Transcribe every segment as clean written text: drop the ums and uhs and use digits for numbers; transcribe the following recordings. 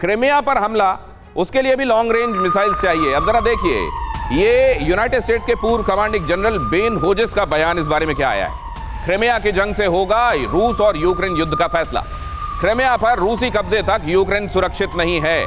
क्रिमिया पर हमला, उसके लिए भी लॉन्ग रेंज मिसाइल्स चाहिए। अब जरा देखिए, ये यूनाइटेड स्टेट्स के पूर्व कमांडिंग जनरल बेन होजेस का बयान इस बारे में क्या आया है। क्रिमिया की जंग से होगा रूस और यूक्रेन युद्ध का फैसला। क्रिमिया पर रूसी कब्जे तक यूक्रेन सुरक्षित नहीं है,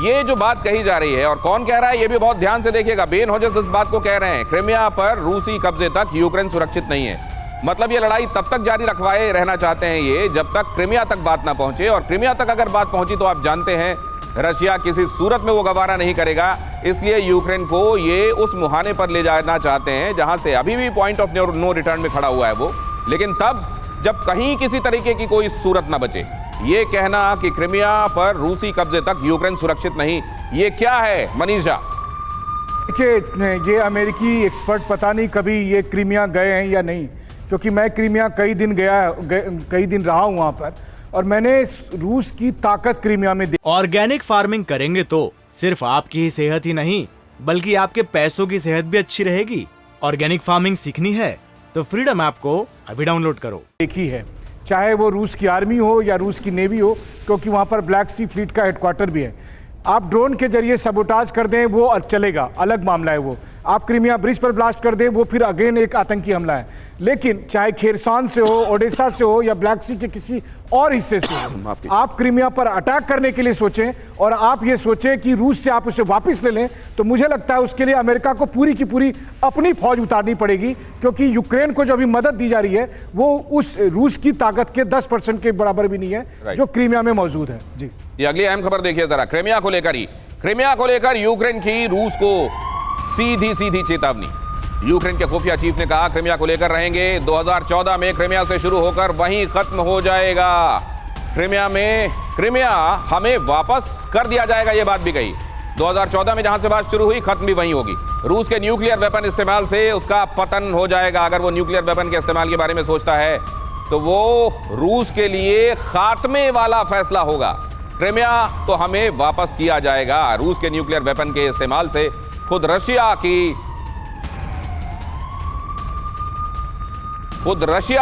ये जो बात कही जा रही है। और कौन कह रहा है, ये भी बहुत ध्यान से देखिएगा। बेन होजेस इस बात को कह रहे हैं, क्रिमिया पर रूसी कब्जे तक यूक्रेन सुरक्षित नहीं है। मतलब ये लड़ाई तब तक जारी रखवाए रहना चाहते हैं ये, जब तक क्रिमिया तक बात ना पहुंचे। और क्रिमिया तक अगर बात पहुंची तो आप जानते हैं रशिया किसी सूरत में वो गवारा नहीं करेगा। इसलिए यूक्रेन को ये उस मुहाने पर ले जाना चाहते हैं जहां से अभी भी पॉइंट ऑफ नो रिटर्न में खड़ा हुआ है वो, लेकिन तब जब कहीं किसी तरीके की कोई सूरत ना बचे। ये कहना कि क्रिमिया पर रूसी कब्जे तक यूक्रेन सुरक्षित नहीं, ये क्या है मनीषा? देखिए, ये अमेरिकी एक्सपर्ट पता नहीं कभी ये क्रिमिया गए हैं या नहीं, क्योंकि मैं क्रिमिया कई दिन रहा हूं वहां पर, और मैंने रूस की ताकत क्रिमिया में देखी। ऑर्गेनिक फार्मिंग करेंगे तो सिर्फ आपकी ही सेहत ही नहीं, बल्कि आपके पैसों की सेहत भी अच्छी रहेगी। ऑर्गेनिक फार्मिंग सीखनी है तो फ्रीडम ऐप को अभी डाउनलोड करो। देखी है, चाहे वो रूस की आर्मी हो या रूस की नेवी हो, क्योंकि वहां पर ब्लैक सी फ्लीट का हेडक्वार्टर भी है। आप ड्रोन के जरिए सबोटाज कर दें वो चलेगा, अलग मामला है वो। आप क्रिमिया ब्रिज पर ब्लास्ट कर दें वो फिर अगेन एक आतंकी हमला है। लेकिन चाहे खेरसान से हो, ओडेसा से हो या ब्लैक सी के किसी और हिस्से से हो, आप क्रिमिया पर अटैक करने के लिए सोचें और आप ये सोचें कि रूस से आप उसे वापस ले लें, तो मुझे लगता है उसके लिए अमेरिका को पूरी की पूरी अपनी फौज उतारनी पड़ेगी, क्योंकि यूक्रेन को जो अभी मदद दी जा रही है वो उस रूस की ताकत के 10% के बराबर भी नहीं है जो क्रिमिया में मौजूद है। जी, ये अगली अहम खबर देखिए जरा, क्रिमिया को लेकर यूक्रेन की रूस को सीधी चेतावनी। यूक्रेन के खुफिया चीफ ने कहा, क्रिमिया को लेकर रहेंगे 2014 में क्रिमिया से शुरू होकर वहीं खत्म हो जाएगा। क्रिमिया हमें वापस कर दिया जाएगा, ये बात भी कही। 2014 में जहां से बात शुरू हुई खत्म भी वहीं होगी। रूस के न्यूक्लियर वेपन इस्तेमाल से उसका पतन हो जाएगा। अगर वो न्यूक्लियर वेपन के इस्तेमाल के बारे में सोचता है तो वो रूस के लिए खात्मे वाला फैसला होगा। क्रिमिया तो हमें वापस किया जाएगा। रूस के न्यूक्लियर वेपन के इस्तेमाल से खुद रशिया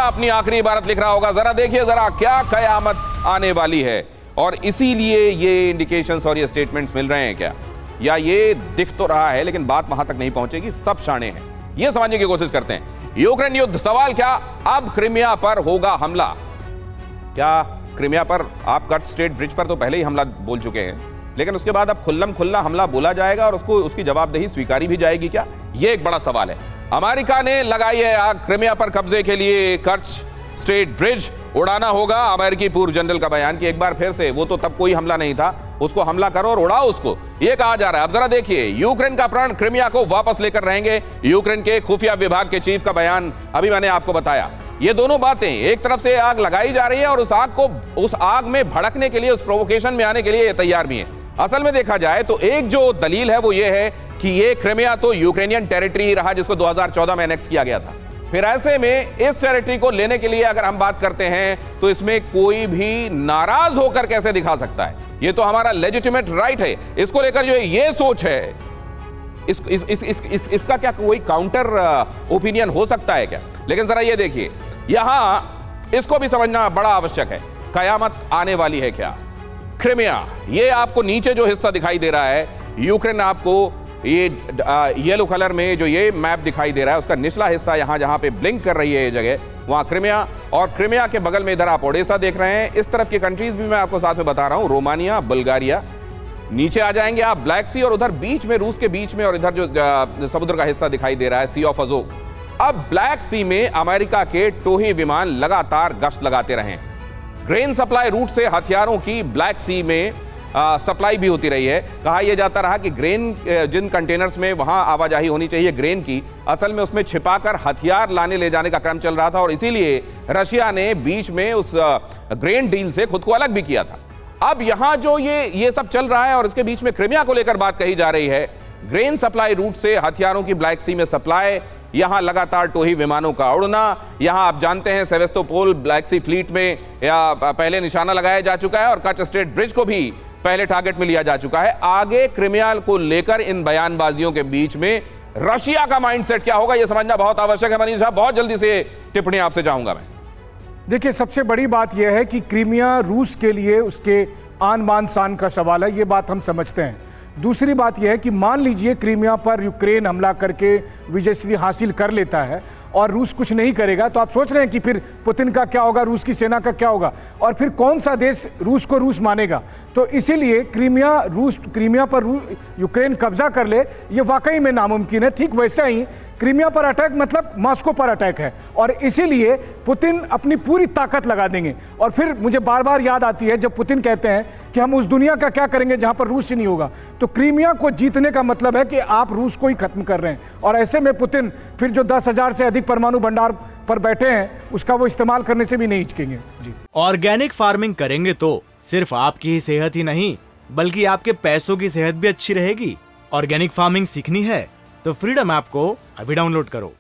अपनी आखिरी इबारत लिख रहा होगा। जरा देखिए जरा क्या कयामत आने वाली है। और इसीलिए ये इंडिकेशंस और ये स्टेटमेंट्स मिल रहे हैं क्या, या ये दिख तो रहा है लेकिन बात वहां तक नहीं पहुंचेगी। सब शाणे हैं, ये समझने की कोशिश करते हैं। यूक्रेन युद्ध, सवाल क्या, अब क्रिमिया पर होगा हमला। क्या क्रिमिया पर, आप कर्च स्ट्रेट ब्रिज पर तो पहले ही हमला बोल चुके हैं, लेकिन उसके बाद अब खुल्लम खुल्ला हमला बोला जाएगा और उसकी जवाबदेही स्वीकारी भी जाएगी क्या, ये एक बड़ा सवाल है। अमेरिका ने लगाई है आग क्रिमिया पर कब्जे के लिए। कर्च स्ट्रेट ब्रिज उड़ाना होगा। अमेरिकी पूर्व जनरल का बयान कि एक बार फिर से, वो तो तब कोई हमला नहीं था, उसको हमला करो और उड़ाओ उसको, ये कहा जा रहा है। अब जरा देखिए, यूक्रेन का प्रण क्रिमिया को वापस लेकर रहेंगे। यूक्रेन के खुफिया विभाग के चीफ का बयान अभी मैंने आपको बताया। ये दोनों बातें, एक तरफ से आग लगाई जा रही है और उस आग में भड़कने के लिए, उस प्रोवोकेशन में आने के लिए तैयार भी है। असल में देखा जाए तो एक जो दलील है वो ये है कि ये क्रिमिया तो यूक्रेनियन टेरिटरी ही रहा जिसको 2014 में एनेक्स किया गया था। फिर ऐसे में इस टेरिटरी को लेने के लिए अगर हम बात करते हैं तो इसमें कोई भी नाराज होकर कैसे दिखा सकता है? ये तो हमारा लेजिटिमेट राइट है। इसको लेकर जो ये सोच है, इसका क्या कोई काउंटर ओपिनियन हो सकता है क्या? लेकिन जरा ये देखिए, यहां इसको भी समझना बड़ा आवश्यक है। कयामत आने वाली है क्या? क्रिमिया, ये आपको नीचे जो हिस्सा दिखाई दे रहा है, यूक्रेन आपको ये येलो कलर में जो ये मैप दिखाई दे रहा है, उसका निचला हिस्सा यहां जहां पे ब्लिंक कर रही है ये जगह, वहां क्रिमिया। और क्रिमिया के बगल में इधर आप ओडेसा देख रहे हैं। इस तरफ की कंट्रीज भी मैं आपको साथ में बता रहा हूं, रोमानिया, बुल्गारिया। नीचे आ जाएंगे आप ब्लैक सी, और उधर बीच में, रूस के बीच में, और इधर जो समुद्र का हिस्सा दिखाई दे रहा है, सी ऑफ अजोव। अब ब्लैक सी में अमेरिका के टोही विमान लगातार गश्त लगाते रहे। ग्रेन सप्लाई रूट से हथियारों की ब्लैक सी में सप्लाई भी होती रही है। कहा यह जाता रहा कि ग्रेन, जिन कंटेनर्स में वहां आवाजाही होनी चाहिए ग्रेन की, असल में उसमें छिपाकर हथियार लाने ले जाने का क्रम चल रहा था, और इसीलिए रशिया ने बीच में उस ग्रेन डील से खुद को अलग भी किया था। अब यहां जो ये सब चल रहा है और इसके बीच में क्रिमिया को लेकर बात कही जा रही है। ग्रेन सप्लाई रूट से हथियारों की ब्लैक सी में सप्लाई, यहां लगातार टोही विमानों का उड़ना। यहां आप जानते हैं सेवेस्तोपोल ब्लैक सी फ्लीट में या पहले निशाना लगाया जा चुका है, और कर्च स्ट्रेट ब्रिज को भी पहले टारगेट में लिया जा चुका है। आगे क्रिमिया को लेकर इन बयानबाजियों के बीच में रशिया का माइंडसेट क्या होगा, यह समझना बहुत आवश्यक है। मनीष साहब, बहुत जल्दी से टिप्पणी आपसे चाहूंगा मैं। देखिए, सबसे बड़ी बात यह है कि क्रिमिया रूस के लिए उसके आन बान शान का सवाल है, ये बात हम समझते हैं। दूसरी बात यह है कि मान लीजिए क्रीमिया पर यूक्रेन हमला करके विजयश्री हासिल कर लेता है और रूस कुछ नहीं करेगा, तो आप सोच रहे हैं कि फिर पुतिन का क्या होगा, रूस की सेना का क्या होगा, और फिर कौन सा देश रूस को रूस मानेगा। तो इसीलिए क्रीमिया पर यूक्रेन कब्जा कर ले, ये वाकई में नामुमकिन है। ठीक वैसा ही क्रीमिया पर अटैक मतलब मॉस्को पर अटैक है, और इसीलिए पुतिन अपनी पूरी ताकत लगा देंगे। और फिर मुझे बार बार याद आती है जब पुतिन कहते हैं कि हम उस दुनिया का क्या करेंगे जहां पर रूस ही नहीं होगा। तो क्रीमिया को जीतने का मतलब है कि आप रूस को ही खत्म कर रहे हैं, और ऐसे में पुतिन फिर जो 10,000 से अधिक परमाणु भंडार पर बैठे हैं उसका वो इस्तेमाल करने से भी नहीं हिचकेंगे। जी, ऑर्गेनिक फार्मिंग करेंगे तो सिर्फ आपकी ही सेहत ही नहीं बल्कि आपके पैसों की सेहत भी अच्छी रहेगी। ऑर्गेनिक फार्मिंग सीखनी है तो फ्रीडम ऐप को अभी डाउनलोड करो।